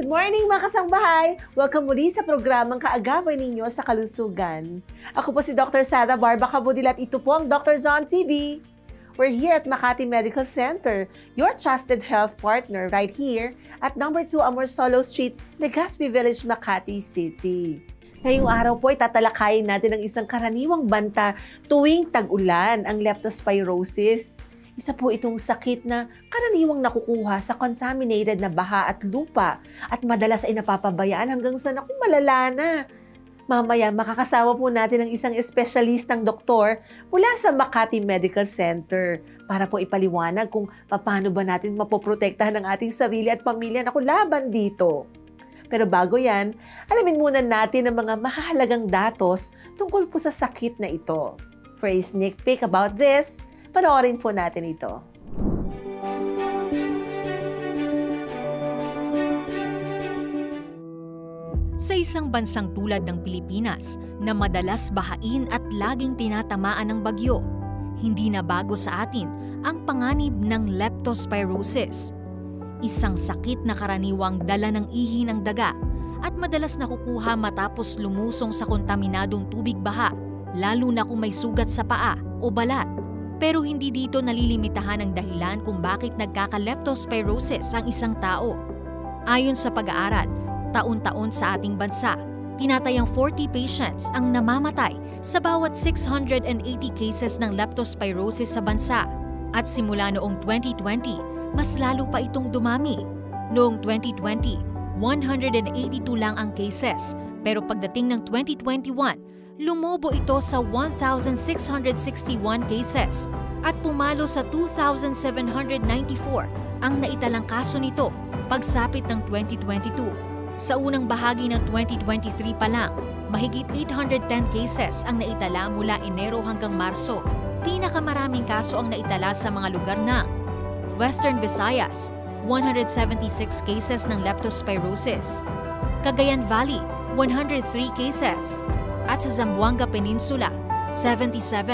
Good morning mga kasangbahay! Welcome muli sa programang Kaagapay ninyo sa Kalusugan. Ako po si Dr. Sara Barba Cabudil at ito po ang Dr. Zon TV. We're here at Makati Medical Center, your trusted health partner right here at number 2 Amorsolo Street, Legazpi Village, Makati City. Ngayong araw po ay tatalakayin natin ang isang karaniwang banta tuwing tag-ulan, ang leptospirosis. Isa po itong sakit na karaniwang nakukuha sa contaminated na baha at lupa at madalas ay napapabayaan hanggang sa malala na. Mamaya makakasama po natin ang isang espesyalistang doktor mula sa Makati Medical Center para po ipaliwanag kung paano ba natin mapoprotektahan ang ating sarili at pamilya na laban dito. Pero bago yan, alamin muna natin ang mga mahalagang datos tungkol po sa sakit na ito. For a sneak peek about this, panoorin po natin ito. Sa isang bansang tulad ng Pilipinas na madalas bahain at laging tinatamaan ng bagyo, hindi na bago sa atin ang panganib ng leptospirosis. Isang sakit na karaniwang dala ng ihi ng daga at madalas nakukuha matapos lumusong sa kontaminadong tubig baha, lalo na kung may sugat sa paa o balat. Pero hindi dito nalilimitahan ang dahilan kung bakit nagkaka-leptospirosis ang isang tao. Ayon sa pag-aaral, taon-taon sa ating bansa, tinatayang 40 patients ang namamatay sa bawat 680 cases ng leptospirosis sa bansa. At simula noong 2020, mas lalo pa itong dumami. Noong 2020, 182 lang ang cases, pero pagdating ng 2021, lumobo ito sa 1,661 cases at pumalo sa 2,794 ang naitalang kaso nito pagsapit ng 2022. Sa unang bahagi ng 2023 pa lang, mahigit 810 cases ang naitala mula Enero hanggang Marso. Pinakamaraming kaso ang naitala sa mga lugar ng Western Visayas, 176 cases ng leptospirosis, Cagayan Valley, 103 cases, at sa Zamboanga Peninsula, 77.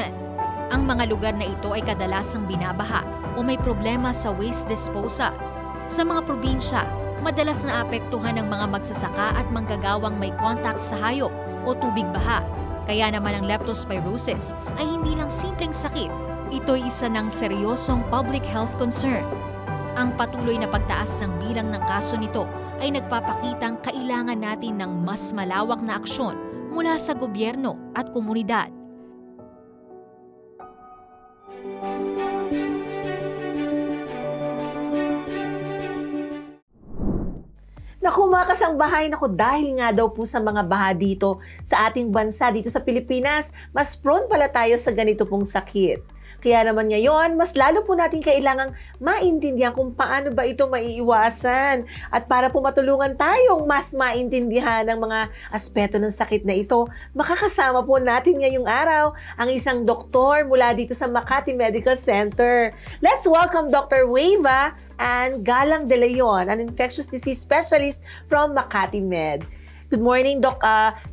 Ang mga lugar na ito ay kadalasang binabaha o may problema sa waste disposal. Sa mga probinsya, madalas na apektuhan ng mga magsasaka at manggagawang may contact sa hayop o tubig baha. Kaya naman ang leptospirosis ay hindi lang simpleng sakit. Ito'y isa ng seryosong public health concern. Ang patuloy na pagtaas ng bilang ng kaso nito ay nagpapakitang kailangan natin ng mas malawak na aksyon mula sa gobyerno at komunidad. Naku mga kasangbahay, dahil nga daw po sa mga baha dito sa ating bansa, dito sa Pilipinas, mas prone pala tayo sa ganito pong sakit. Kaya naman ngayon, mas lalo po natin kailangang maintindihan kung paano ba ito maiiwasan. At para po matulungan tayong mas maintindihan ang mga aspeto ng sakit na ito, makakasama po natin ngayong araw ang isang doktor mula dito sa Makati Medical Center. Let's welcome Dr. Weva and Galang De Leon, an infectious disease specialist from Makati Med. Good morning, Doc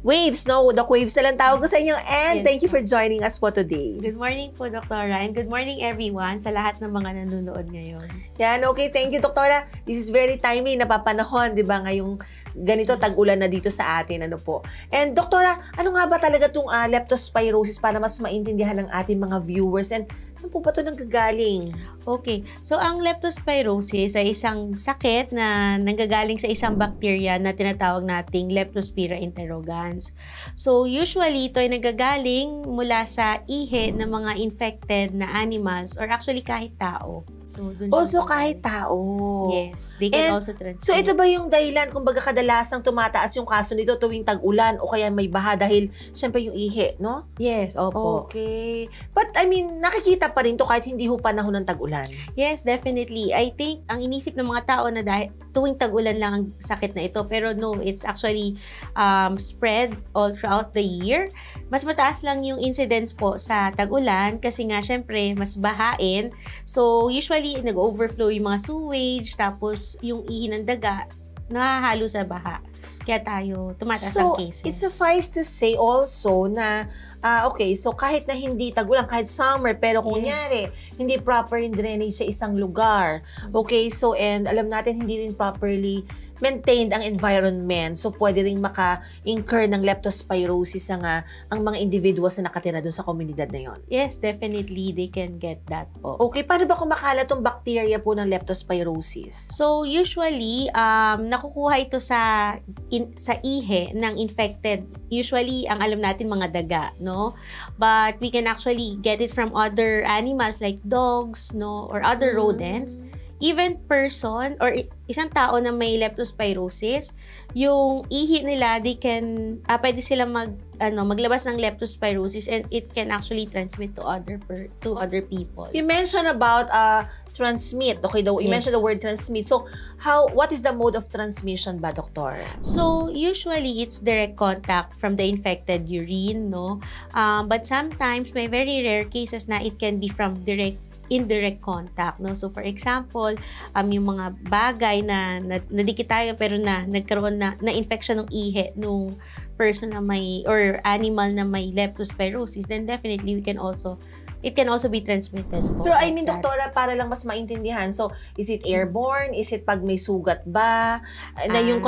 Waves, no? Doc Waves na lang tawag ko sa inyo, and thank you for joining us po today. Good morning po, Doktora, and good morning everyone sa lahat ng mga nanonood ngayon. Yan, okay, thank you, Doktora. This is very timely, napapanahon, di ba, ngayong ganito tag-ulan na dito sa atin, ano po. And Doktora, ano nga ba talaga itong leptospirosis para mas maintindihan ng ating mga viewers, and ano po ba ito nanggagaling? Okay, so ang leptospirosis ay isang sakit na nanggagaling sa isang bacteria na tinatawag nating Leptospira interrogans. So usually ito ay nanggagaling mula sa ihi ng mga infected na animals or actually kahit tao. So also kahit tao. Yes, they can also transmit. So ito ba yung dahilan kung baga kadalasang tumataas yung kaso nito tuwing tag-ulan o kaya may baha dahil syempre yung ihi, no? Yes, opo. Okay. But I mean, nakikita pa rin to kahit hindi ho panahon ng tag-ulan. Yes, definitely. I think ang inisip ng mga tao na dahil tuwing tag-ulan lang ang sakit na ito, pero no, it's actually spread all throughout the year. Mas mataas lang yung incidence po sa tag-ulan kasi nga syempre mas bahain. So usually nag-overflow yung mga sewage, tapos yung ihi ng daga nahahalo sa baha. Kaya tayo tumataas ang cases. So, it suffice to say also na okay, so kahit na hindi tag-ulan, kahit summer, pero kunyari, hindi proper yung drainage sa isang lugar. Okay, so and alam natin hindi rin properly maintained ang environment, so pwede ring maka-incur ng leptospirosis ang mga individuals na nakatira doon sa komunidad na yon. Yes, definitely they can get that po. Okay, paano ba kumakalat tong bacteria po ng leptospirosis? So usually nakukuha ito sa ihe ng infected. Usually ang alam natin mga daga, no? But we can actually get it from other animals like dogs, no, or other rodents. Even person or isang tao na may leptospirosis, yung ihi nila, they can pwede silang maglabas ng leptospirosis, and it can actually transmit to other people. You mentioned about transmit. Okay, you mentioned the word transmit. So, what is the mode of transmission ba, Doktor? So, usually it's direct contact from the infected urine, no? But sometimes may very rare cases na it can be from indirect contact, no? So for example, yung mga bagay na nadikit tayo pero nagkaroon na infection ng ihi nung person na may or animal na may leptospirosis, then definitely it can also be transmitted po. Pero I mean, Doktora, para lang mas maintindihan, so is it airborne? Is it pag may sugat ba? Na yung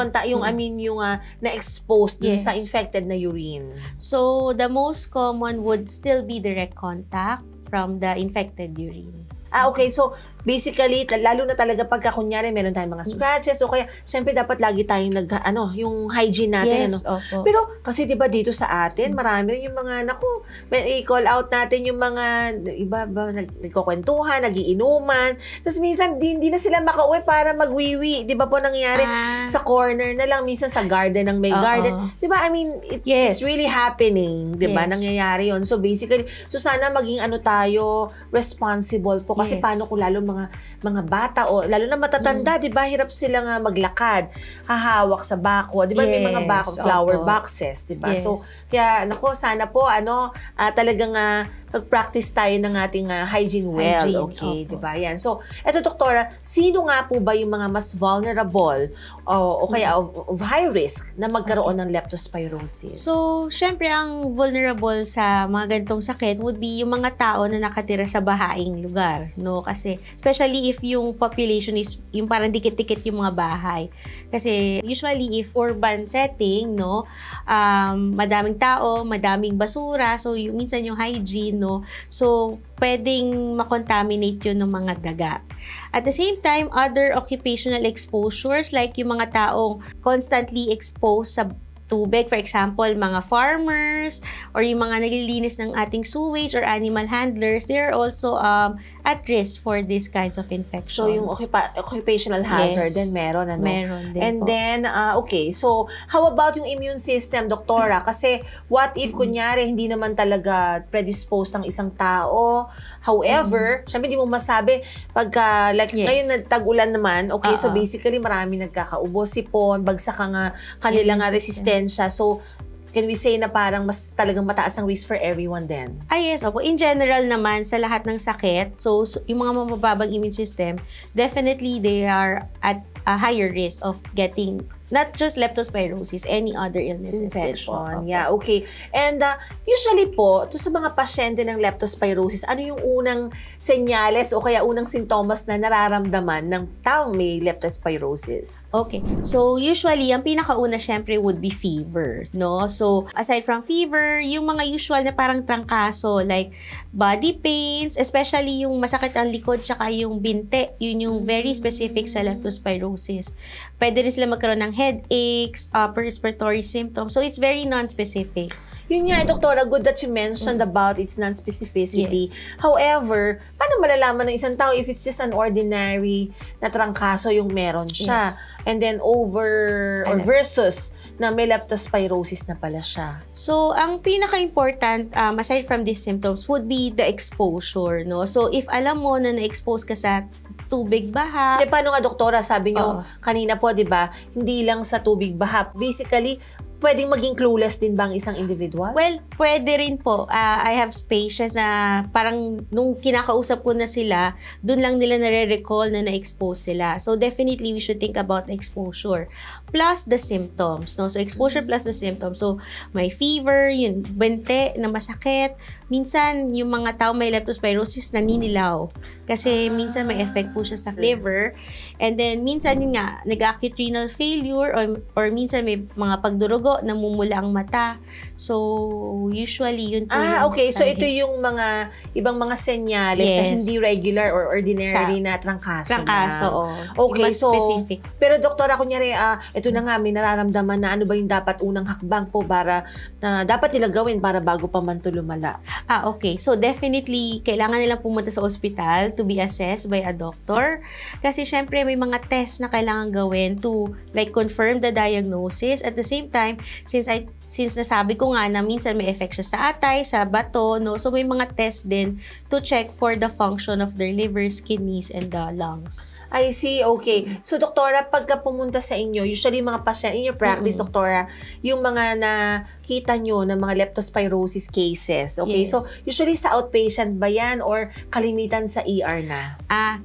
na-expose dun sa infected na urine? So the most common would still be direct contact from the infected urine. Okay. So, basically, lalo na talaga pagka kunyari meron tayong mga scratches o kaya, syempre dapat lagi tayong yung hygiene natin. Yes, opo. Pero, kasi diba dito sa atin, marami rin yung mga, i-call out natin yung mga, iba, nagkukwentuhan, nagiinuman. Tapos minsan, hindi na sila makauwi para magwiwi. Diba po nangyayari sa corner na lang, minsan sa garden ng may garden. Diba, I mean, it's really happening. Diba, nangyayari yun. So, basically, sana maging tayo, responsible po. Kasi paano kung lalo mga bata o lalo na matatanda, 'di ba? Hirap silang maglakad, hahawak sa bako, 'di ba? May mga flower boxes, 'di ba? Yes. So, kaya sana po talagang mag-practice tayo ng ating hygiene well, okay, 'di ba? Yan. So, eto Doktora, sino nga po ba yung mga mas vulnerable o kaya of high risk na magkaroon ng leptospirosis? So, syempre ang vulnerable sa mga ganitong sakit would be yung mga tao na nakatira sa bahaing lugar, no? Kasi especially if yung population is yung parang dikit-dikit yung mga bahay. Kasi usually if urban setting, no, madaming tao, madaming basura, so minsan yung hygiene, no, so pwedeng makontaminate yun ng mga daga. At the same time, other occupational exposures like yung mga taong constantly exposed sa tubig, for example, mga farmers or yung mga naglilinis ng ating sewage or animal handlers, they are also at risk for these kinds of infections. So, yung occupational hazard din meron, Meron din And po. then, okay, so how about yung immune system, Doktora? Kasi what if, kunyari, hindi naman talaga predisposed ang isang tao. However, syempre, hindi mo masabi, pagka, ngayon, tag-ulan naman, okay, so basically, marami nagkakaubo, sipon, bagsak ang kanilang resistensya. So, can we say na parang mas talagang mataas ang risk for everyone then? Yes, opo. In general naman, sa lahat ng sakit, so yung mga mababang immune system, definitely they are at a higher risk of getting not just leptospirosis, any other illness. Infection. Yeah, okay. And usually po, to sa mga pasyente ng leptospirosis, ano yung unang senyales o kaya unang sintomas na nararamdaman ng taong may leptospirosis? Okay. So, usually, ang pinakauna syempre would be fever, no? So, aside from fever, yung mga usual na parang trangkaso, like body pains, especially yung masakit ang likod tsaka yung binte, yun yung very specific sa leptospirosis. Pwede rin sila magkaroon ng headaches, upper respiratory symptoms. So, it's very non-specific. Yun nga, Doktora, good that you mentioned about its non-specificity. Yes. However, paano malalaman ng isang tao if it's just an ordinary na trangkaso yung meron siya? Yes. And then versus na may leptospirosis na pala siya. So, ang pinaka-important, aside from these symptoms, would be the exposure, no? So, if alam mo na na-expose ka sa tubig baha. Paano nga, Doktora, sabi nyo kanina po, di ba, hindi lang sa tubig baha. Basically, pwedeng maging clueless din ba ang isang individual? Well, pwede rin po. I have patients na parang nung kinakausap ko na sila, dun lang nila nare-recall na na-expose sila. So, definitely, we should think about exposure. Plus the symptoms. No? So, exposure plus the symptoms. So, may fever, yun, bente na masakit. Minsan, yung mga tao may leptospirosis naninilaw. Kasi minsan may effect po siya sa liver. And then, minsan yun nga, nag-acute renal failure or minsan may mga pagdurugo, namumula ang mata. So, usually, yun po yung okay. So, study. ito yung mga ibang mga senyales na Yes. hindi regular or ordinary na trangkaso Trangkaso, na. oo. Okay, Mas so, specific. pero doktora, kunyari, ito na nga, may nararamdaman na ano ba yung dapat unang hakbang po para, na dapat nila gawin para bago pa man to lumala. Okay. So, definitely, kailangan nilang pumunta sa ospital to be assessed by a doctor. Kasi, syempre, may mga test na kailangan gawin to, like, confirm the diagnosis. At the same time, since nasabi ko nga na minsan may effect siya sa atay, sa bato, no? So, may mga test din to check for the function of their livers, kidneys, and the lungs. I see, okay. So, doktora, pagka pumunta sa inyo, usually mga patient, in your practice, doktora, yung mga nakita nyo ng mga leptospirosis cases, okay? Yes. So, usually sa outpatient ba yan or kalimitan sa ER na?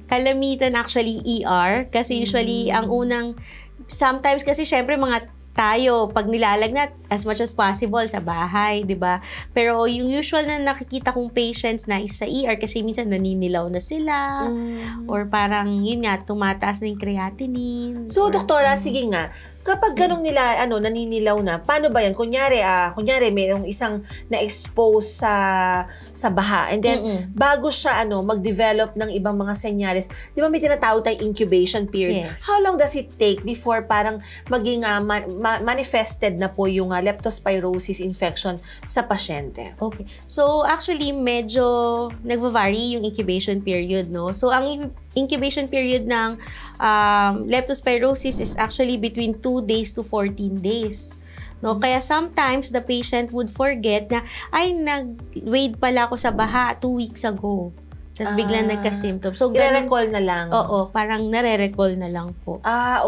Kalamitan actually ER kasi usually ang unang sometimes kasi syempre mga tayo pag nilalagnat as much as possible sa bahay, 'di ba? Pero yung usual na nakikita kong patients na is sa ER kasi minsan naninilaw na sila or parang yun nga tumataas na yung creatinine. So, doktora, sige nga, kapag ganong nila, naninilaw na, paano ba yan? Kunyari, mayroong isang na-expose sa baha. And then, bago siya, mag-develop ng ibang mga senyales, di ba may tinatawag tayong incubation period? Yes. How long does it take before parang maging manifested na po yung leptospirosis infection sa pasyente? Okay. So, actually, medyo nagva-vary yung incubation period, no? So, ang incubation period ng leptospirosis is actually between 2 days to 14 days. No, kaya sometimes the patient would forget na nag-wade pala ako sa baha 2 weeks ago. Tapos biglang nagka-symptoms. So, i-recall na lang. Oo, parang nare-recall na lang po.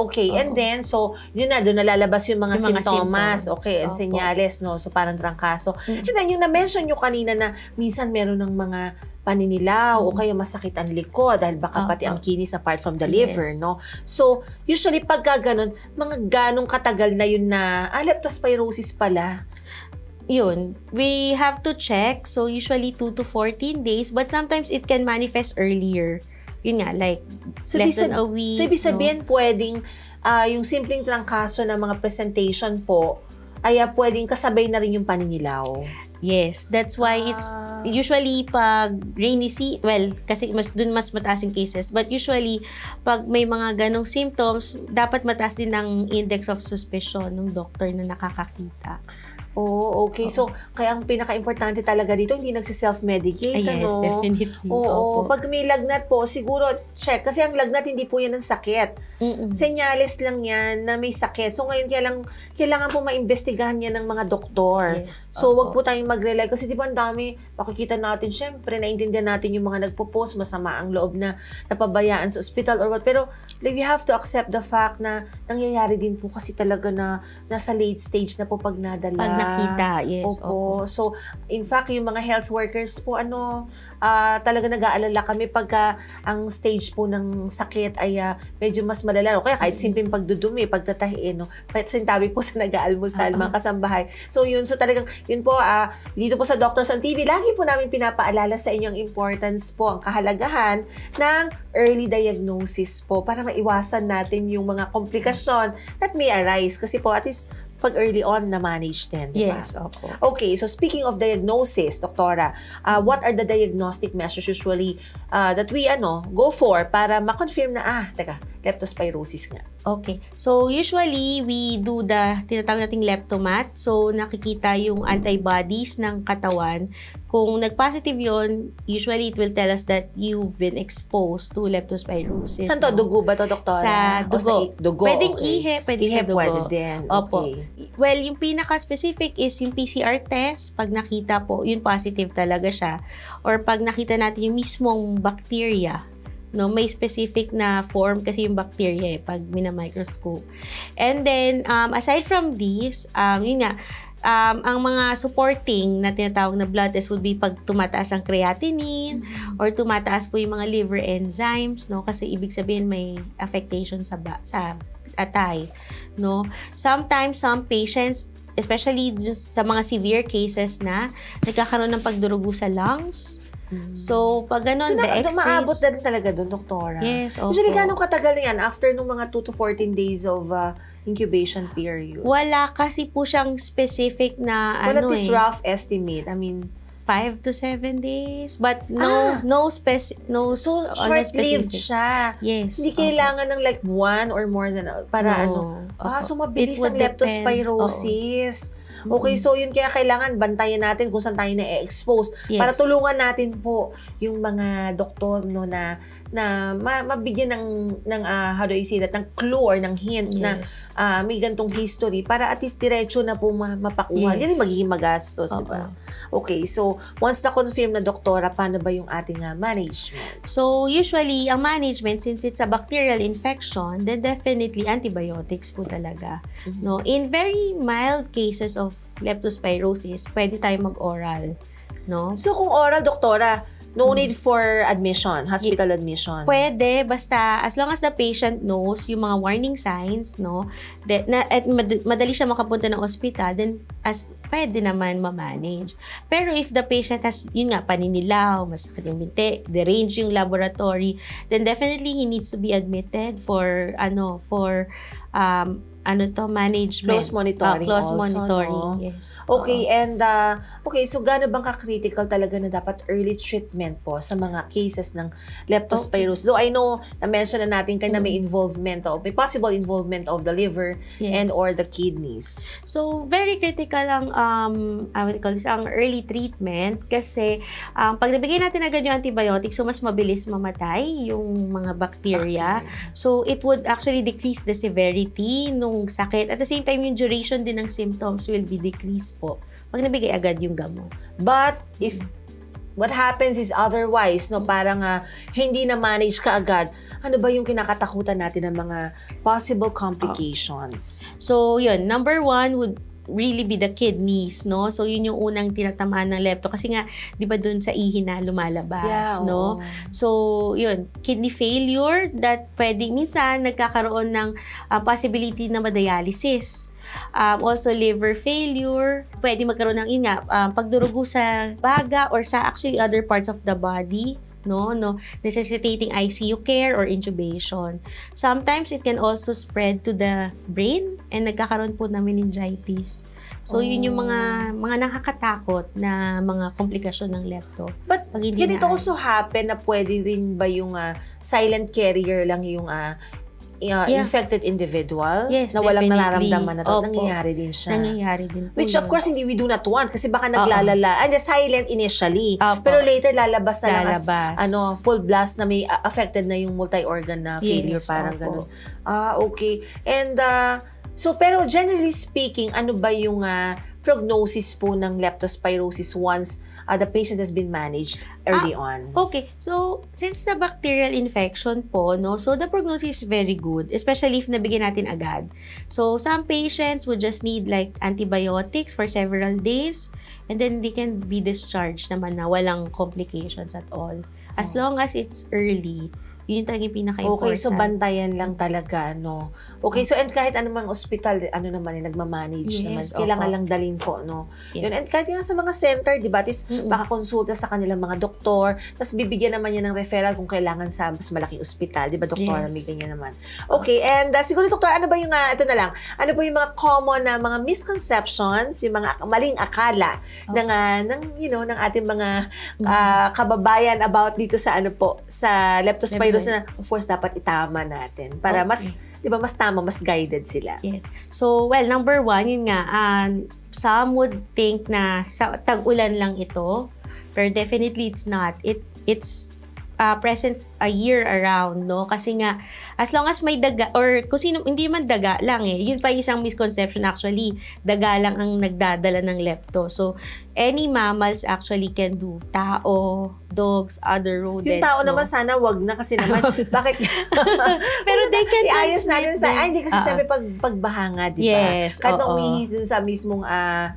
Okay. Oo. And then, so, yun na, doon nalalabas yung mga Yung mga symptoms. symptoms. Okay, and Opo. senyales, no? So, parang trangkaso. And then, yung na-mention nyo kanina na minsan meron ng mga paninilaw o kaya masakit ang likod dahil baka pati ang kidneys apart from the liver, Yes. no? So, usually pagka ganun, mga ganong katagal na yun na, leptospirosis pala. Yun, we have to check. So, usually 2 to 14 days, but sometimes it can manifest earlier. Yun nga, like So, less than a week. So, ibig sabihin, pwedeng yung simpleng trangkaso ng mga presentation po, ay pwedeng kasabay na rin yung paninilaw. Yes, that's why it's usually pag rainy season, well, kasi mas mataas yung cases, but usually pag may mga ganong symptoms, dapat mataas din ang index of suspicion ng doctor na nakakakita. Oh, okay. So, kaya ang pinaka-importante talaga dito, hindi nagsi-self-medicate, Yes, definitely. Oo. Opo. Pag may lagnat po, siguro, check. Kasi ang lagnat, hindi po yan ang sakit. Senyales lang yan na may sakit. So, ngayon, kailangan po maimbestigahan yan ng mga doktor. Yes, So, wag opo. po tayong mag-rely. Kasi di ba ang dami, makikita natin, syempre, naintindihan natin yung mga nagpo-post, masama ang loob na napabayaan sa ospital or what. Pero, like, we have to accept the fact na nangyayari din po kasi talaga na nasa late stage na po pag nadala. Pag nakita, yes. Opo. So, in fact, yung mga health workers po, talaga nag-aalala kami pagka ang stage po ng sakit ay medyo mas malala. O kaya kahit simpleng pagdudumi, pagtatahiin, no? Sintabi po sa nag-aalmusal, mga kasambahay. So, yun. So, talagang, yun po, dito po sa Doctors on TV, lagi po namin pinapaalala sa inyong importance po, ang kahalagahan ng early diagnosis po para maiwasan natin yung mga komplikasyon that may arise. Kasi po, at least, pag early on na manage din, di ba? Yes, opo. Okay, so speaking of diagnosis, doktora, what are the diagnostic measures usually that we go for para ma-confirm na leptospirosis nga? Okay. So, usually, we do the tinatawag nating leptomat. So, nakikita yung antibodies ng katawan. Kung nag-positive yun, usually it will tell us that you've been exposed to leptospirosis. Saan to? Dugo ba to, doktora? Sa dugo. Dugo, Pwedeng okay. ihe, pwede Ihe sa dugo. pwede din. Opo. Okay. Well, yung pinaka-specific is yung PCR test. Pag nakita po, yun positive talaga siya. Or pag nakita natin yung mismong bacteria no? May specific na form kasi yung bacteria pag mina-microscope. And then, aside from these, yun nga, ang mga supporting na tinatawag na blood test would be pag tumataas ang creatinine or tumataas po yung mga liver enzymes, no? Kasi ibig sabihin may affectation sa atay, no? Sometimes, some patients, especially sa mga severe cases na nagkakaroon ng pagdurugo sa lungs. So, pag ganun, the x-rays... Maabot na rin talaga doon, doktora. Yes, opo. Usually, gano'ng katagal yan after nung mga 2 to 14 days of incubation period? Wala kasi po siyang specific na this rough estimate. I mean, 5 to 7 days. But no so short-lived siya. Yes. Hindi kailangan ng like 1 or more than para so mabilis ang leptospirosis. Okay, so yun kaya kailangan bantayan natin kung saan tayo na-expose para tulungan natin po yung mga doktor no na mabigyan ng how do I say that, ng clue or ng hint na may gantong history para at least diretso na po mapakuha. Hindi magiging magastos, di ba? Okay, so once na-confirm na doktora, paano ba yung ating management? So usually, ang management, since it's a bacterial infection, then definitely antibiotics po talaga. No? In very mild cases of leptospirosis, pwede tayo mag-oral. No? So kung oral, doktora, no need for admission, hospital admission. Pwede, basta as long as the patient knows yung mga warning signs, no, at madali siya makapunta ng ospital, then pwede naman ma-manage. Pero if the patient has, yun nga, paninilaw, masakit yung binti, derange yung laboratory, then definitely he needs to be admitted for management. Close monitoring close also, monitoring, no? yes. Okay, and so gaano bang ka-critical talaga na dapat early treatment po sa mga cases ng leptospirosis? Though I know, na-mention na natin na may may possible involvement of the liver and or the kidneys. So, very critical ang, ang early treatment kasi pag nabigay natin agad yung antibiotic, so mas mabilis mamatay yung mga bacteria. So, it would actually decrease the severity nung sakit. At the same time, yung duration din ng symptoms will be decreased po pag nabigay agad yung gamot. But if what happens is otherwise, no, parang hindi na manage ka agad, ano ba yung kinakatakutan natin ng mga possible complications? So, yun. Number 1 would really be the kidneys, no? So, yun yung unang tinatamaan ng lepto. Kasi nga, di ba dun sa ihi na lumalabas, no? So, yun. Kidney failure, that pwedeng minsan nagkakaroon ng possibility na ma-dialysis. Also, liver failure, pwede magkaroon ng pagdurugo sa baga or sa actually other parts of the body, no, necessitating ICU care or intubation. Sometimes it can also spread to the brain and nagkakaroon po ng meningitis. So, yun yung mga nakakatakot na mga komplikasyon ng lepto. But can it also happen na pwede rin ba yung silent carrier lang yung infected individual na walang nararamdaman na nangyayari din siya. Nangyayari din po. Which of course hindi we do not want kasi baka naglalala. And silent initially. Pero later lalabas na lang as full blast na may affected na yung multi-organ na failure, parang ganun. Okay. And so pero generally speaking, ano ba yung prognosis po ng leptospirosis once the patient has been managed early on? Okay. So, since sa bacterial infection po, no, so the prognosis is very good, especially if nabigyan natin agad. So, some patients would just need like antibiotics for several days and then they can be discharged naman na walang complications at all. As long as it's early. Yun talaga yung pinaka-important. Okay, so bantayan lang talaga, no? Okay, so and kahit anumang ospital, nagmamanage naman. Kailangan lang dalhin po, no? Yun, and kahit nga sa mga center, di ba, makakonsulta sa kanilang mga doktor, tapos bibigyan naman niya ng referral kung kailangan sa mas malaking ospital, di ba, doktor? May ganyan naman. Okay, and siguro, doktor, ano ba yung, ito na lang, ano po yung mga common na mga misconceptions, yung mga maling akala ng ating mga kababayan about dito sa sa leptospirosis na of course dapat itama natin para mas, di ba, mas tama, mas guided sila. Yes. So, well, number 1, yun nga, some would think na sa tag-ulan lang ito, pero definitely it's not. It's present a year around, no? Kasi nga, as long as may daga, or kung sino, hindi man daga lang yun pa isang misconception actually, daga lang ang nagdadala ng lepto. So, any mammals actually can do. Tao, dogs, other rodents. Yung tao naman sana wag na kasi naman, bakit? Pero they can iayos natin transmit sa, hindi kasi syempre pagbahanga, di ba? Yes, Kahit nung umihis dun sa mismong,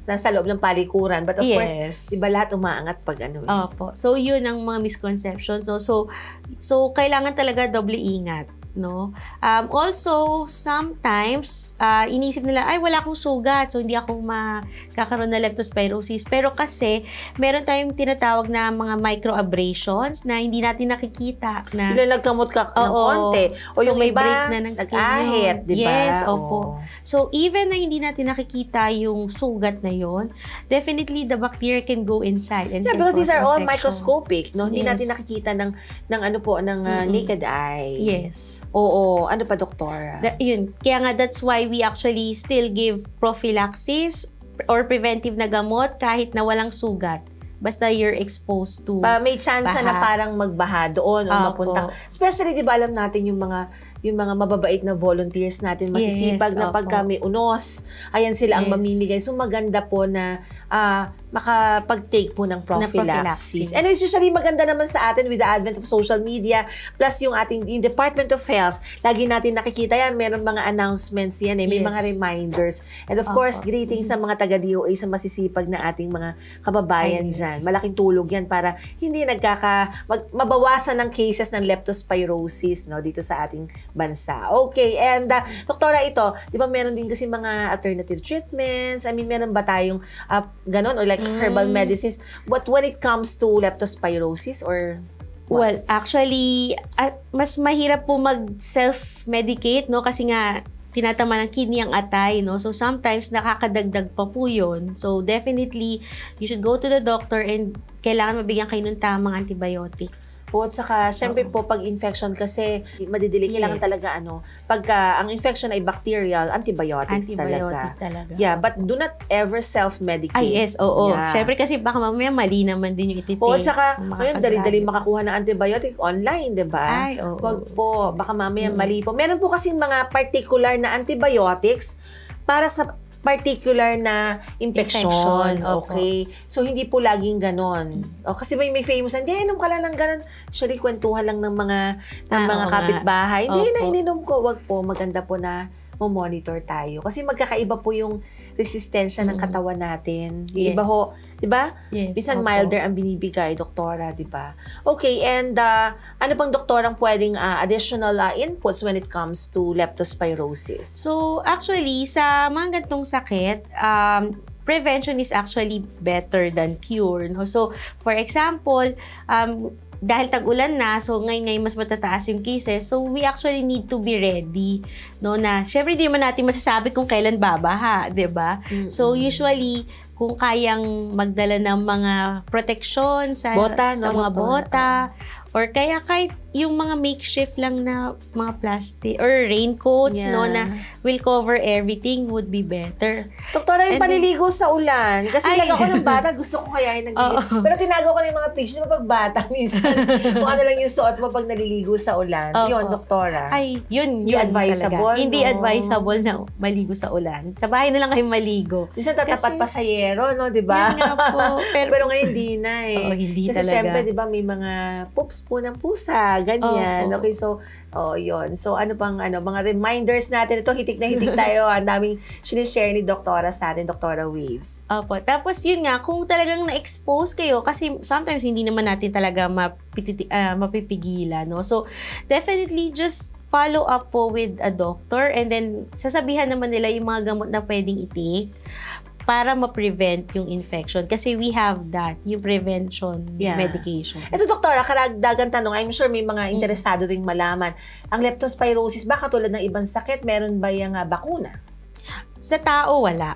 nasa loob ng palikuran. But of course, di ba lahat umaangat pag ano eh. Opo. So, yun ang mga misconceptions. So kailangan talaga doble ingat. No? Also, sometimes, inisip nila, ay, wala akong sugat, so hindi ako makakaroon ng leptospirosis. Pero kasi, meron tayong tinatawag na mga microabrasions na hindi natin nakikita. Na, yung nagkamot ka ng konti. O so yung may iba, break na ng skin nag-ahit, di ba? Yes, opo. So, even na hindi natin nakikita yung sugat na yon, definitely the bacteria can go inside and can because cause these are all infection. microscopic, no? Hindi natin nakikita ng naked eye. Yes. Oo. Ano pa, doktora? Yun. Kaya nga, that's why we actually still give prophylaxis or preventive na gamot kahit na walang sugat. Basta you're exposed to may chance na parang magbaha doon o mapunta. Especially, di ba, alam natin yung mga mababait na volunteers natin, masisipag na pagka may unos, ayan sila ang mamimigay. So, maganda po na makapag-take po ng prophylaxis. And it's usually maganda naman sa atin with the advent of social media, plus yung yung Department of Health, lagi natin nakikita yan, meron mga announcements yan may mga reminders. And of course, greetings sa mga taga-DOA sa masisipag na ating mga kababayan dyan. Malaking tulog yan para hindi mabawasan ng cases ng leptospirosis, no, dito sa ating bansa. Okay, and doktora, ito, di ba meron din kasi mga alternative treatments? I mean, meron ba tayong ganon or like herbal medicines? But when it comes to leptospirosis or what? Well, actually, mas mahirap po mag-self-medicate, no? Kasi nga, tinatama ng kidney ang atay, no? So, sometimes, nakakadagdag pa po yun. So, definitely, you should go to the doctor and kailangan mabigyan kayo ng tamang antibiotic. Po, at saka, syempre po, pag infection kasi, madidili, kailangan talaga, pagka ang infection ay bacterial, antibiotics talaga. Yeah, but do not ever self-medicate. Ay, yes, oo. Yeah. Syempre kasi baka mamaya mali naman din yung ititake. Po, at saka, ngayon, dali-dali makakuha ng antibiotic online, di ba? Ay, oo. Wag po, baka mamaya mali po. Meron po kasing mga particular na antibiotics para sa particular na infection. Okay? So, hindi po laging ganon. Kasi may famous, hindi, inom ka lang ng ganon. Actually, kwentuhan lang ng mga kapitbahay. Hindi na ininom ko. Wag po, maganda po na monitor tayo. Kasi magkakaiba po yung resistensya ng katawan natin. Yung iba ho, di ba? Yes. Bisan milder ang binibigay, doktora, di ba? Okay, and ano pang doktorang pwedeng additional inputs when it comes to leptospirosis? So, actually, sa mga gantong sakit, prevention is actually better than cure. No? So, for example, dahil tag-ulan na, so ngayon mas matataas yung cases, so we actually need to be ready, no, na syempre di naman natin masasabi kung kailan babaha, di ba? So usually, kung kayang magdala ng mga protection sa mga bota, or kaya kahit yung mga makeshift lang na mga plastic or raincoats, no, na will cover everything would be better. Doktora, yung paliligo sa ulan. Kasi ako ng bata, gusto ko kaya yung nagliligo. Pero tinago ko na yung mga pictures mo pag bata minsan. Kung ano lang yung suot mo pag naliligo sa ulan. Yun, doktora. Ay, yun advisable. Hindi advisable na maligo sa ulan. Sa bahay na lang kayo maligo. Minsan tatapat pa sa yero, no, di ba? Yan nga po. Pero ngayon hindi na hindi kasi talaga. syempre, di ba, may mga poops po ng pusa, ganyan. Okay, so, yun. So, ano pang, mga reminders natin. Ito, hitik na hitik tayo. Ang daming sinishare ni Doktora sa atin, Doktora Waves. Opo. Tapos, yun nga, kung talagang na-expose kayo, kasi sometimes hindi naman natin talaga mapipigilan, no? So, definitely just follow up po with a doctor and then sasabihan naman nila yung mga gamot na pwedeng i-take para ma-prevent yung infection. Kasi we have that, yung prevention medication. Ito, doktora, karagdagan tanong, I'm sure may mga interesado ring malaman. Ang leptospirosis ba, katulad ng ibang sakit, meron ba yung bakuna? Sa tao, wala.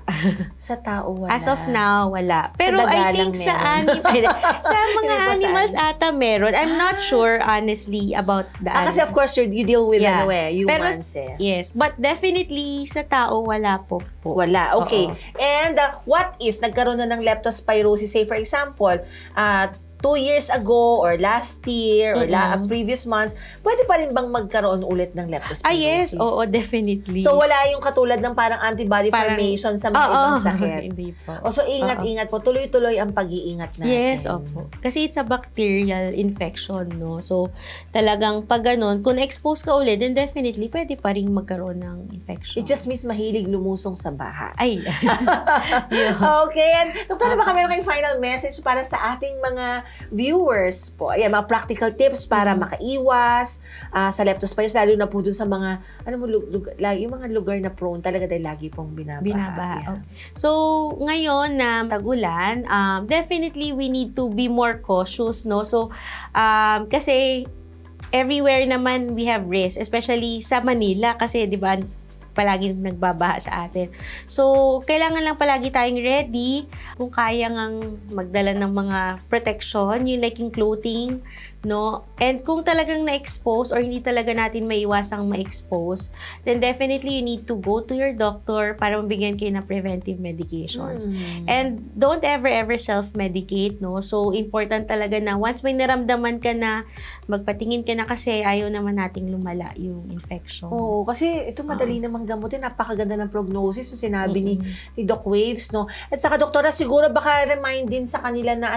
Sa tao, wala. As of now, wala. Pero I think sa mga animals ata meron. I'm not sure, honestly, about the animals. Kasi of course, you deal with humans. Yes. But definitely, sa tao, wala po. Wala. Okay. And what if nagkaroon na ng leptospirosis? Say, for example, 2 years ago or last year or previous months, pwede pa rin bang magkaroon ulit ng leptospirosis? Yes, oo, definitely. So wala yung katulad ng parang antibody formation sa mga ibang sakit. Hindi po. So ingat-ingat po, tuloy-tuloy ang pag-iingat natin. Yes, opo. Kasi it's a bacterial infection, no? So talagang pag ganun, kung expose ka ulit, then definitely pwede pa rin magkaroon ng infection. It just means mahilig lumusong sa baha. Ay. Okay, and Doktora, baka meron kayong final message para sa ating mga viewers po. Ayan, mga practical tips para makaiwas sa leptospirosis, lalo na po dun sa mga, yung mga lugar na prone talaga dahil lagi pong binabaha. Yeah. So, ngayon na tag-ulan, definitely we need to be more cautious, no? So, kasi everywhere naman we have risk, especially sa Manila kasi 'di ba palagi nagbabaha sa atin. So, kailangan lang palagi tayong ready kung kaya ngang magdala ng mga protection, yung like yung clothing, no? And kung talagang na-expose or hindi talaga natin maiwasang ma-expose, then definitely you need to go to your doctor para mabigyan kayo ng preventive medications. And don't ever self-medicate, no? So, important talaga na once may naramdaman ka na, magpatingin ka na kasi ayaw naman nating lumala yung infection. Oo, kasi ito madali namang gamutin. Napakaganda ng prognosis. So, sinabi ni Doc Waves, no? At saka, doktora, siguro baka remind din sa kanila na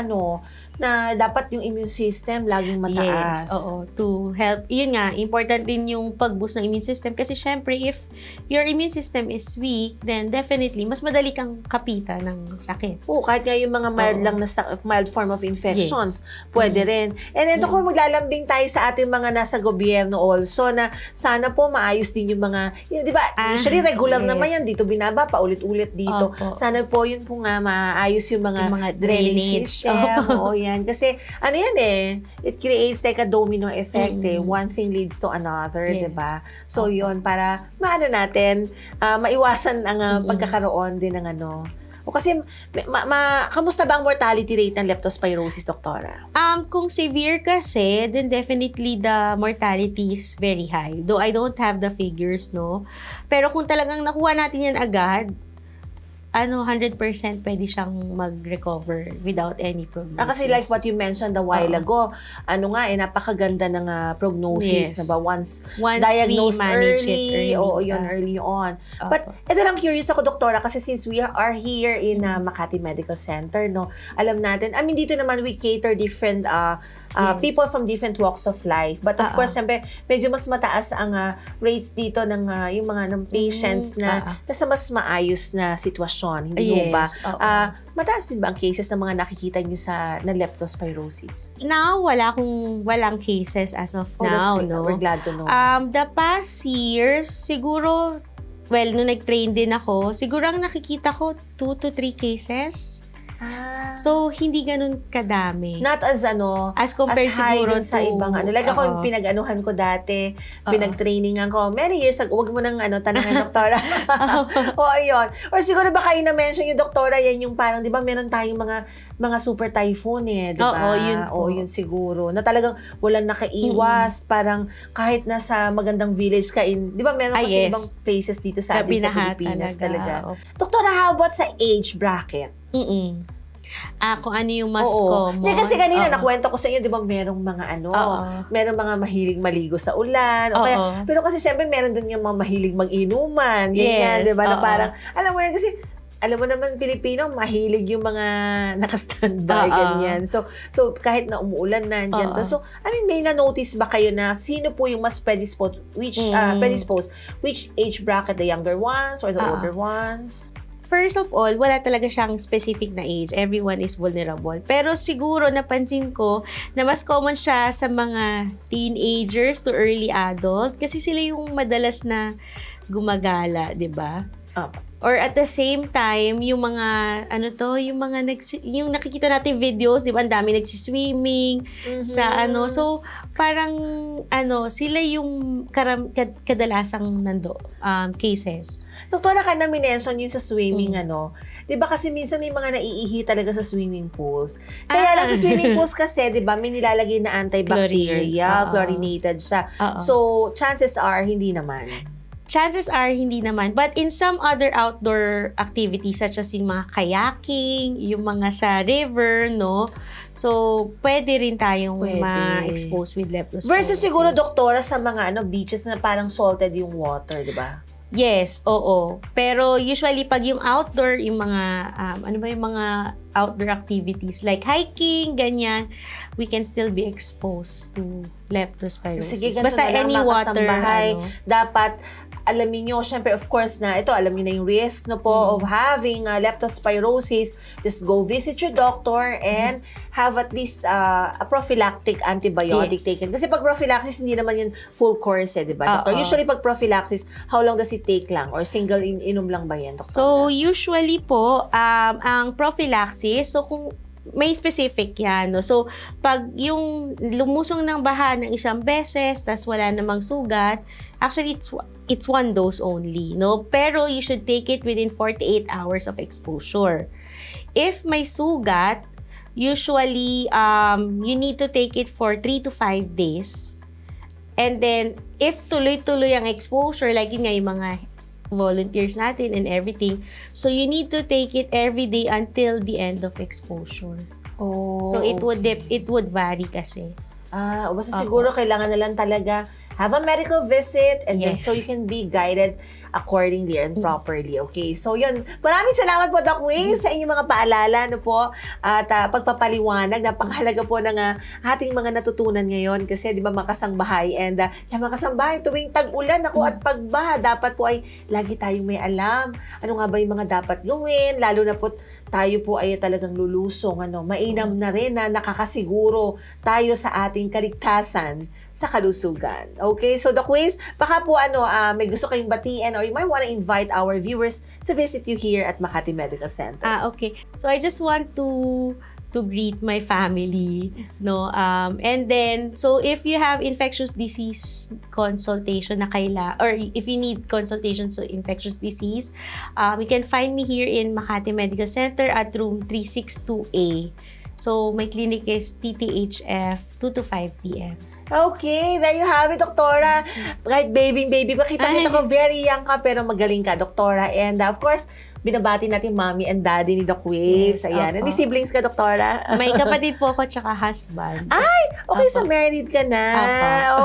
na dapat yung immune system laging mataas. Yes, oo. To help. Yun nga, important din yung pag-boost ng immune system. Kasi syempre, if your immune system is weak, then definitely, mas madali kang kapitan ng sakit. Oo, kahit nga yung mga mild lang na mild form of infections, pwede rin. And then, kung maglalambing tayo sa ating mga nasa gobyerno also, na sana po maayos din yung mga, di ba, usually regular naman yan, dito binaba, paulit-ulit dito. Sana po yun po nga maayos yung mga drainage system. Oo, yan. Kasi, yan it creates like a domino effect One thing leads to another, di ba? So, yun, para natin, maiwasan ang pagkakaroon din ng O kasi, kamusta ba ang mortality rate ng leptospirosis, doktora? Kung severe kasi, then definitely the mortality is very high. Though I don't have the figures, no? Pero kung talagang nakuha natin yan agad, 100% pwede siyang mag-recover without any prognosis. Kasi like what you mentioned a while ago, napakaganda ng prognosis, na ba? Once diagnosed early, early on. But ito lang curious ako, doktora, kasi since we are here in Makati Medical Center, no, alam natin, dito naman we cater different people from different walks of life. But of course, siyempre, medyo mas mataas ang rates dito ng yung mga patients na nasa mas maayos na sitwasyon. Hindi ba? Mataas din ba ang cases ng mga nakikita niyo na leptospirosis? Now, walang cases as of now, no? We're glad to know. The past years, siguro, nung nag-train din ako, siguro ang nakikita ko 2 to 3 cases. So, hindi ganun kadami. Not as compared as high siguro sa ibang Like ako, pinag-anuhan ko dati, pinag-trainingan ko. Many years ago, wag mo nang tanangan, doktora. Ayun. Or siguro baka yung na-mention yung doktora, yan yung parang, di ba, meron tayong mga super typhoon di ba? Yun siguro. Na talagang walang nakaiwas. Parang kahit nasa magandang village ka di ba, meron kasi ibang places dito sa atin sa Pilipinas talaga. Doktora, how about sa age bracket? Kung ano yung mas common. Kasi kanina nakwento ko sa inyo, di ba, merong mga merong mga mahilig maligo sa ulan. Pero kasi syempre meron din yung mga mahilig mag-inuman. Ganyan, di ba? Na parang, alam mo yan, kasi alam mo naman, Pilipino, mahilig yung mga naka-standby, ganyan. So kahit na umuulan na, andyan to. So, may na-notice ba kayo na sino po yung mas predisposed, which age bracket, the younger ones or the older ones? First of all, wala talaga siyang specific na age. Everyone is vulnerable. Pero siguro napansin ko na mas common siya sa mga teenagers to early adult kasi sila yung madalas na gumagala, 'di ba? Or at the same time, yung mga yung nakikita natin videos, 'di ba? Ang dami nagsiswimming sa so parang sila yung kadalasang cases. Doktora, ka na minention yung sa swimming, di ba kasi minsan may mga naiihi talaga sa swimming pools. Kaya lang sa swimming pools kasi, di ba, may nilalagay na antibacterial, chlorinated siya. So, chances are, hindi naman. But in some other outdoor activities such as yung mga kayaking, yung mga sa river, no? So, pwede rin tayong Pwede. ma-expose with leptospirosis. Versus siguro, doktora, sa mga beaches na parang salted yung water, di ba? Yes, oo. Pero usually, pag yung outdoor, yung mga, yung mga outdoor activities like hiking, ganyan, we can still be exposed to leptospirosis. Sige, ganito Basta na lang, any mga water, kasambahay, dapat alamin nyo, syempre, of course, na ito, alam nyo na yung risk of having leptospirosis. Just go visit your doctor and have at least a prophylactic antibiotic taken. Kasi pag prophylaxis, hindi naman yun full course, di ba, doctor? Usually, pag prophylaxis, how long does it take lang? Or single inom lang ba yan, doctor? So, usually po, ang prophylaxis, so kung may specific yan, no? So, pag yung lumusong ng baha ng isang beses, tas wala namang sugat, actually, it's one dose only, no? Pero you should take it within 48 hours of exposure. If may sugat, usually, you need to take it for 3 to 5 days. And then, if tuloy-tuloy ang exposure, like yun nga yung mga volunteers natin and everything. So, you need to take it every day until the end of exposure. Oh, So, it would vary kasi. Basta siguro kailangan na lang talaga have a medical visit and then Yes. so you can be guided accordingly and properly. Okay, so yun. Maraming salamat po, Doc Wave, sa inyong mga paalala, no po, at pagpapaliwanag. Napakahalaga po ng ating mga natutunan ngayon kasi, di ba, makasangbahay. And yung mga kasangbahay, tuwing tag-ulan ako at pagbaha, dapat po ay lagi tayong may alam. Ano nga ba yung mga dapat gawin? Lalo na po, tayo po ay talagang lulusong. Mainam na rin na nakakasiguro tayo sa ating kaligtasan sa kalusugan. Okay? So, Doc Waves, baka po may gusto kayong batiin or you might want to invite our viewers to visit you here at Makati Medical Center. Okay. So, I just want to greet my family, no? And then, so if you have infectious disease consultation na or if you need consultation so infectious disease, you can find me here in Makati Medical Center at room 362A. So, my clinic is TTHF 2 to 5 p.m. Okay, there you have it, Doktora. Kahit baby pa, kita ko very young ka pero magaling ka, Doktora. And of course, binabati natin mommy and daddy ni Doc Waves. Yes, Ayan. And may siblings ka, Doktora? May kapatid po ako tsaka husband. Okay, so married ka na.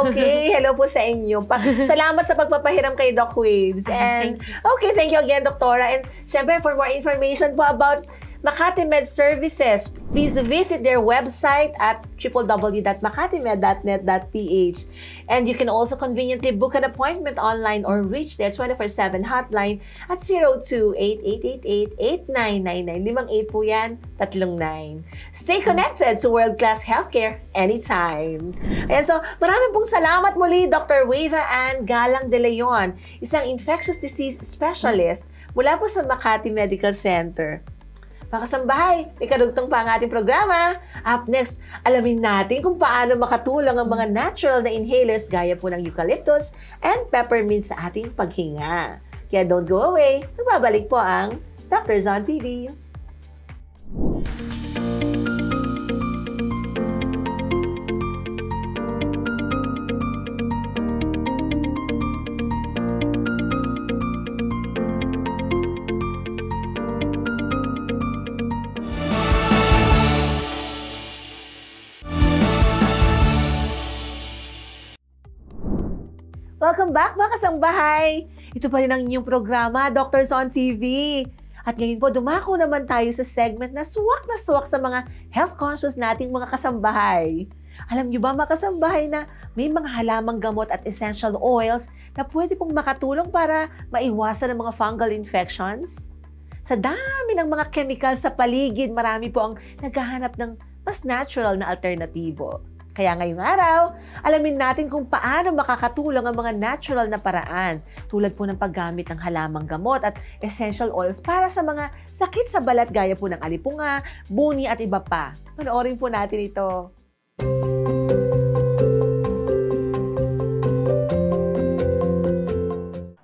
Okay, hello po sa inyo. Salamat sa pagpapahiram kay Doc Waves. And okay, thank you again, Doktora. And syempre, for more information po about Makati Med Services, please visit their website at www.makatimed.net.ph. And you can also conveniently book an appointment online or reach their 24/7 hotline at 02-8888-8999. 58 po yan, 39. Stay connected to world-class healthcare anytime. Ayan, so maraming pong salamat muli, Dr. Wava Ann Galang de Leon, isang infectious disease specialist mula po sa Makati Medical Center. Mga kasambahay, may karugtong pa ang ating programa. Up next, alamin natin kung paano makatulong ang mga natural na inhalers gaya po ng eucalyptus and peppermint sa ating paghinga. Kaya don't go away, magbabalik po ang Dr. Zon TV. Welcome back, mga kasangbahay! Ito pa rin ang inyong programa, Dr. Zon TV. At ngayon po, dumako naman tayo sa segment na suwak sa mga health-conscious nating mga kasambahay. Alam niyo ba, mga kasambahay, na may mga halamang gamot at essential oils na pwede pong makatulong para maiwasan ang mga fungal infections? Sa dami ng mga chemical sa paligid, marami po ang naghahanap ng mas natural na alternatibo. Kaya ngayong araw, alamin natin kung paano makakatulong ang mga natural na paraan tulad po ng paggamit ng halamang gamot at essential oils para sa mga sakit sa balat gaya po ng alipunga, buni at iba pa. Panoorin po natin ito.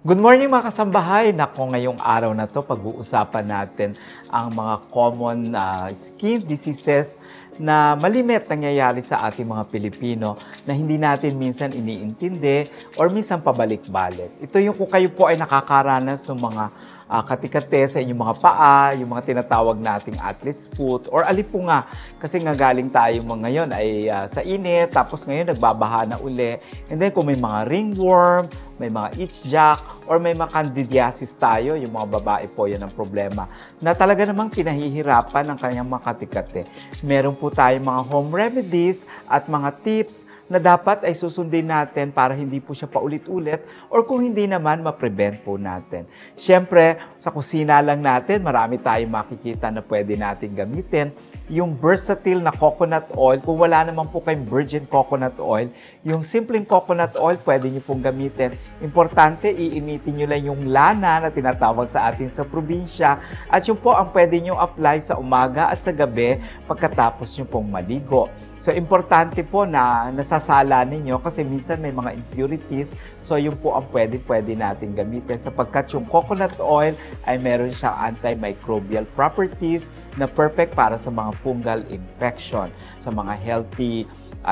Good morning mga kasambahay! Nako, ngayong araw na to, pag-uusapan natin ang mga common skin diseases na malimit nangyayari sa ating mga Pilipino na hindi natin minsan iniintindi or minsan pabalik-balik. Ito yung kung kayo po ay nakakaranas ng mga katikate sa inyong mga paa, yung mga tinatawag nating athlete's foot or alipunga. Kasi nga galing tayo ngayon ay sa init, tapos ngayon nagbabaha na uli. And then kung may mga ringworm, may mga itchjack, or may mga candidiasis tayo, yung mga babae po, yan ang problema, na talaga namang pinahihirapan ng kanyang mga katikate. Meron po tayong mga home remedies at mga tips na dapat ay susundin natin para hindi po siya paulit-ulit or kung hindi naman, ma-prevent po natin. Siyempre, sa kusina lang natin, marami tayong makikita na pwede natin gamitin. Yung versatile na coconut oil, kung wala naman po kayong virgin coconut oil, yung simpleng coconut oil, pwede nyo pong gamitin. Importante, iinitin nyo lang yung lana na tinatawag sa atin sa probinsya at yun po ang pwede nyo apply sa umaga at sa gabi pagkatapos nyo pong maligo. So, importante po na nasasala ninyo kasi minsan may mga impurities. So, yun po ang pwede natin gamitin sapagkat yung coconut oil ay meron siyang antimicrobial properties na perfect para sa mga fungal infection. Sa mga healthy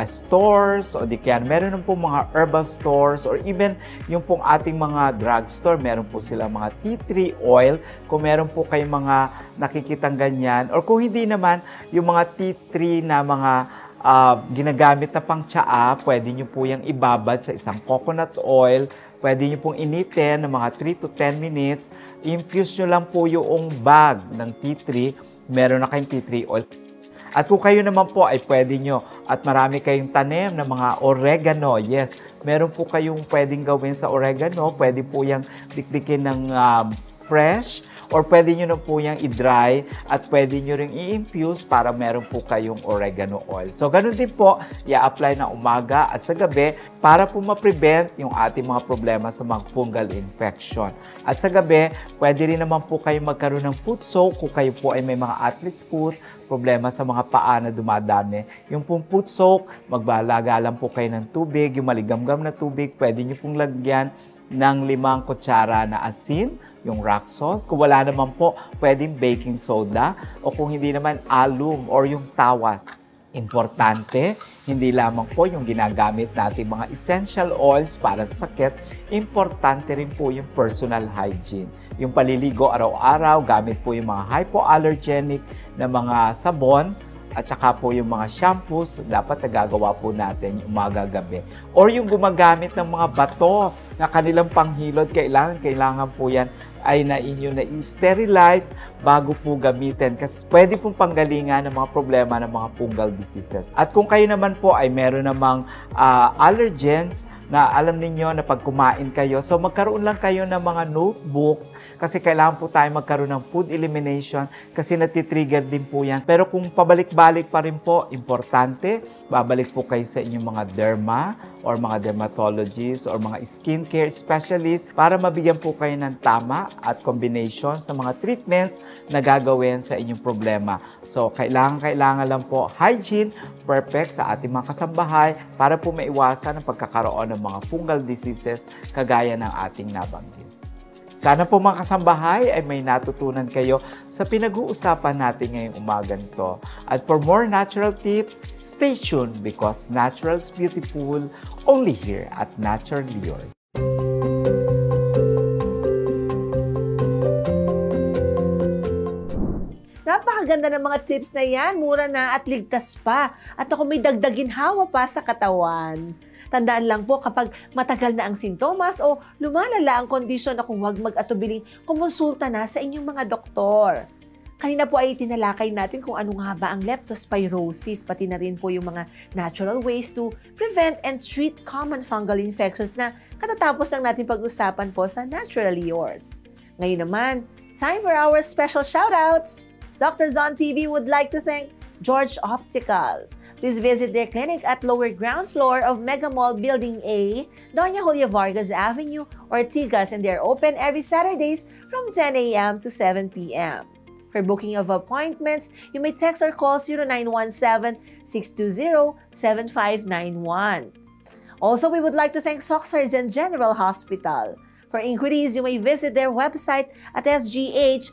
stores o di kaya meron po mga herbal stores or even yung pong ating mga drugstore, meron po sila mga tea tree oil. Kung meron po kayong mga nakikitang ganyan or kung hindi naman, yung mga tea tree na mga ginagamit na pang tsaa, pwede nyo po yung ibabad sa isang coconut oil. Pwede nyo pong initin ng mga 3 to 10 minutes. Infuse nyo lang po yung bag ng tea tree. Meron na kayong tea tree oil. At kung kayo naman po ay pwede nyo at marami kayong tanim ng mga oregano, yes, meron po kayong pwedeng gawin sa oregano. Pwede po yung dikdikin ng fresh or pwede nyo na po yung i-dry at pwede nyo rin i-infuse para meron po kayong oregano oil. So, ganun din po, i-apply na umaga at sa gabi para po ma-prevent yung ating mga problema sa mga fungal infection. At sa gabi, pwede rin naman po kayo magkaroon ng foot soak kung kayo po ay may mga athlete foot, problema sa mga paa na dumadami. Yung pong foot soak, magbalaga lang po kayo ng tubig, yung maligamgam na tubig, pwede nyo pong lagyan ng 5 kutsara na asin, yung rock salt. Kung wala naman po, pwedeng baking soda o kung hindi naman, alum or yung tawas. Importante, hindi lamang po yung ginagamit natin mga essential oils para sa sakit, importante rin po yung personal hygiene. Yung paliligo araw-araw, gamit po yung mga hypoallergenic na mga sabon, at saka po yung mga shampoos, dapat nagagawa po natin yung umaga-gabi. Or yung gumagamit ng mga bato na kanilang panghilod, kailangan po yan ay na inyo na i-sterilize bago po gamitin kasi pwede pong panggalingan ng mga problema ng mga fungal diseases. At kung kayo naman po ay meron namang allergens na alam ninyo na pag kumain kayo, so magkaroon lang kayo ng mga notebook kasi kailangan po tayo magkaroon ng food elimination kasi natitrigger din po yan. Pero kung pabalik-balik pa rin po, importante, babalik po kayo sa inyong mga derma or mga dermatologists or mga skincare specialists para mabigyan po kayo ng tama at combinations ng mga treatments na gagawin sa inyong problema. So, kailangan lang po hygiene, perfect sa ating mga kasambahay para po maiwasan ang pagkakaroon ng mga fungal diseases kagaya ng ating nabanggit. Sana po mga kasambahay ay may natutunan kayo sa pinag-uusapan natin ngayong umaga nito. At for more natural tips, stay tuned because natural is beautiful only here at Naturally Yours. Napakaganda ng mga tips na yan. Mura na at ligtas pa. At ako may dagdagin hawa pa sa katawan. Tandaan lang po kapag matagal na ang sintomas o lumalala ang kondisyon, kung huwag mag-atubiling kumonsulta na sa inyong mga doktor. Kanina po ay tinalakay natin kung ano nga ba ang leptospirosis, pati na rin po yung mga natural ways to prevent and treat common fungal infections na katatapos lang natin pag-usapan po sa Naturally Yours. Ngayon naman, time for our special shoutouts! Dr. Zon TV would like to thank George Optical. Please visit their clinic at lower ground floor of Mega Mall Building A, Doña Julia Vargas Avenue, Ortigas, and they're open every Saturdays from 10 a.m. to 7 p.m. For booking of appointments, you may text or call 0917-620-7591. Also, we would like to thank Soc Surgeon General Hospital. For inquiries, you may visit their website at sgh.doh.gov.ph.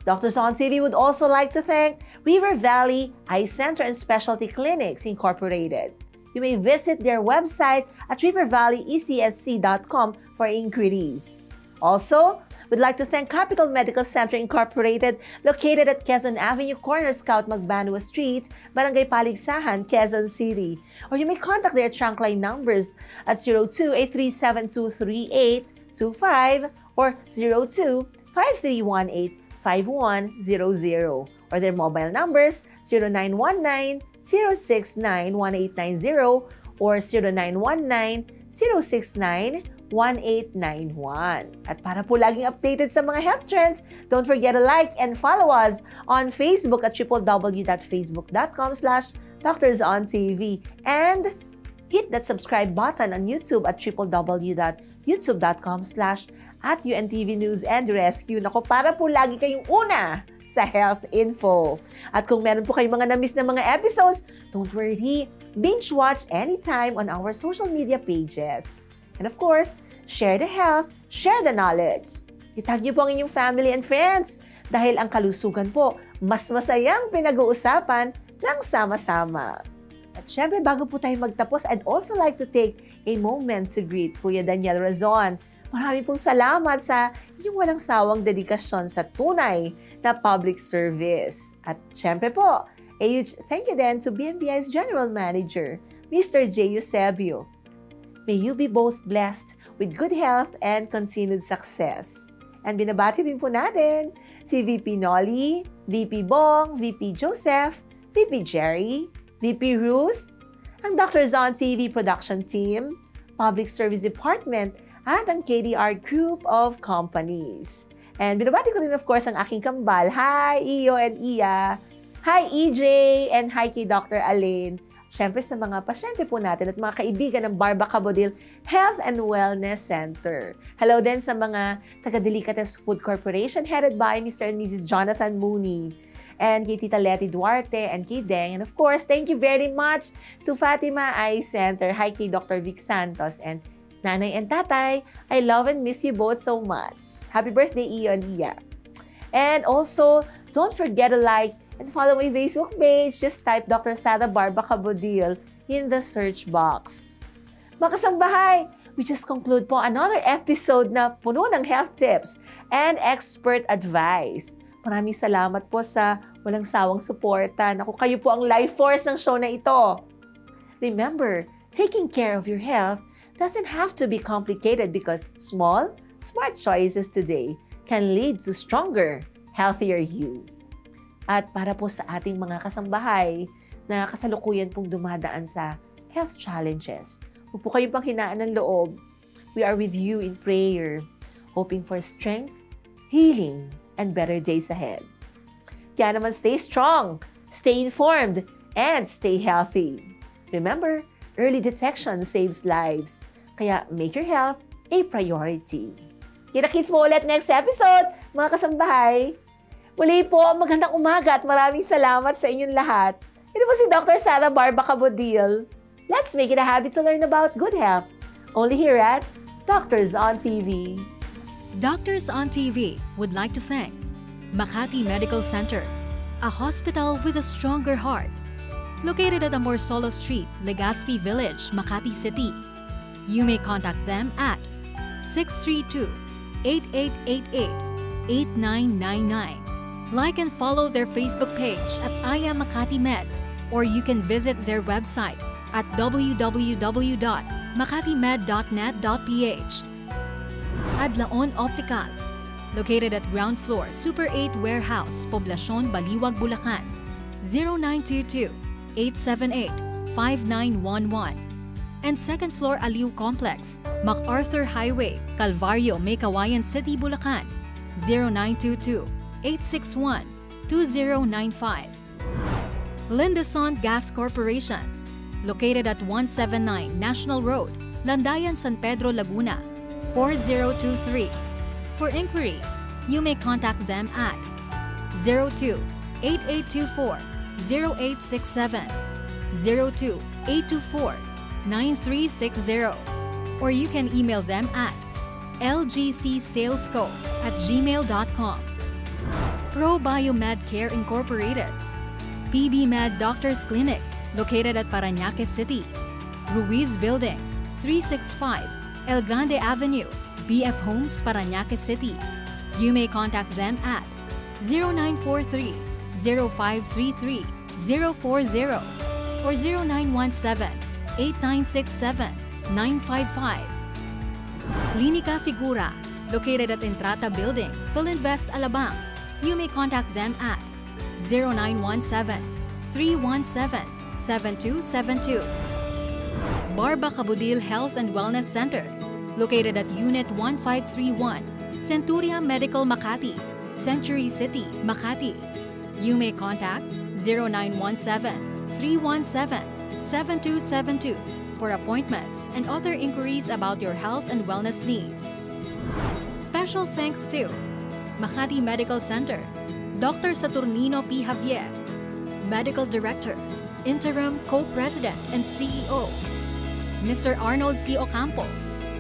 Doctors on TV would also like to thank River Valley Eye Center and Specialty Clinics Incorporated. You may visit their website at rivervalleyecsc.com for inquiries. Also, we'd like to thank Capital Medical Center Incorporated, located at Quezon Avenue, corner Scout Magbanua Street, Barangay Paligsahan, Quezon City. Or you may contact their trunk line numbers at 02-837-23825 or 02-5318-5100, or their mobile numbers 0919-069-1890 or 0919-069-1891. At para po laging updated sa mga health trends, don't forget to like and follow us on Facebook at www.facebook.com/DoctorsOnTV and hit that subscribe button on YouTube at www.youtube.com/@UNTV News and Rescue. Nako, para po lagi kayong una sa health info. At kung meron po kayong mga na-miss na mga episodes, don't worry, binge watch anytime on our social media pages. And of course, share the health, share the knowledge. Itag niyo po ang inyong family and friends dahil ang kalusugan po, mas masayang pinag-uusapan ng sama-sama. At syempre, bago po tayo magtapos, I'd also like to take a moment to greet Kuya Daniel Razon. Maraming pong salamat sa inyong walang sawang dedikasyon sa tunay na public service. At syempre po, a huge thank you din to BNBI's General Manager, Mr. J. Eusebio. May you be both blessed with good health and continued success. And binabati din po natin si VP Nolly, VP Bong, VP Joseph, VP Jerry, VP Ruth, ang Doctors on TV production team, Public Service Department, at ang KDR Group of Companies. And binabati ko rin of course ang aking kambal. Hi, Iyo and Iya. Hi, EJ, and hi kay Dr. Alain. Siyempre sa mga pasyente po natin at mga kaibigan ng Barba Cabodil Health and Wellness Center. Hello din sa mga taga-Delicates Food Corporation headed by Mr. and Mrs. Jonathan Mooney. And kay Tita Letty Duarte and kay Deng. And of course, thank you very much to Fatima Eye Center. Hi kay Dr. Vic Santos and Nanay and Tatay. I love and miss you both so much. Happy birthday, Iyo and Iya. And also, don't forget to like and follow my Facebook page. Just type Dr. Sara Barba Cabodil in the search box. Mga kasambahay, we just conclude po another episode na puno ng health tips and expert advice. Maraming salamat po sa walang sawang suporta. Naku, kayo po ang life force ng show na ito. Remember, taking care of your health doesn't have to be complicated because small, smart choices today can lead to stronger, healthier you. At para po sa ating mga kasambahay na kasalukuyan pong dumadaan sa health challenges, huwag po kayong panghinaan ng loob. We are with you in prayer, hoping for strength, healing, and better days ahead. Kaya naman stay strong, stay informed, and stay healthy. Remember, early detection saves lives. Kaya make your health a priority. Kita-kits mo ulit next episode, mga kasambahay. Muli po, magandang umaga at maraming salamat sa inyong lahat. Ito po si Dr. Sara Barba Cabodil. Let's make it a habit to learn about good health. Only here at Doctors on TV. Doctors on TV would like to thank Makati Medical Center, a hospital with a stronger heart. Located at Amorsolo Street, Legazpi Village, Makati City. You may contact them at 632-8888-8999. Like and follow their Facebook page at Aya Makati Med, or you can visit their website at www.makatimed.net.ph. Adlaon Optical, located at ground floor, Super 8 Warehouse, Poblacion, Baliwag, Bulacan, 0922-878-5911. And second floor Aliw Complex, MacArthur Highway, Calvario, Meycauayan City, Bulacan, 0922-861-2095. Lindesont Gas Corporation, located at 179 National Road, Landayan, San Pedro, Laguna, 4023. For inquiries, you may contact them at 02-8824-0867, 02-824-9360, or you can email them at lgcsalesco@gmail.com. Pro Biomed Care Incorporated, PB Med Doctors Clinic, located at Parañaque City, Ruiz Building, 365 El Grande Avenue, BF Homes, Parañaque City. You may contact them at 0943-0533-040 or 0917-8967-955. Clinica Figura, located at Entrata Building, Philinvest, Alabang. You may contact them at 0917-317-7272. Barba Cabudil Health and Wellness Center, located at Unit 1531, Centuria Medical Makati, Century City, Makati. You may contact 0917-317-7272 for appointments and other inquiries about your health and wellness needs. Special thanks to Makati Medical Center, Dr. Saturnino P. Javier, Medical Director, Interim Co-President and CEO. Mr. Arnold C. Ocampo,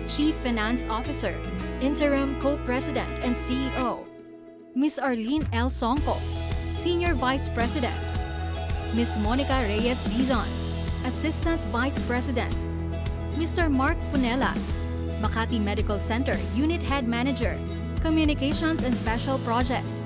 Chief Finance Officer, Interim Co-President and CEO. Ms. Arlene L. Songko, Senior Vice President. Ms. Monica Reyes Dizon, Assistant Vice President. Mr. Mark Punelas, Makati Medical Center Unit Head Manager, Communications and Special Projects.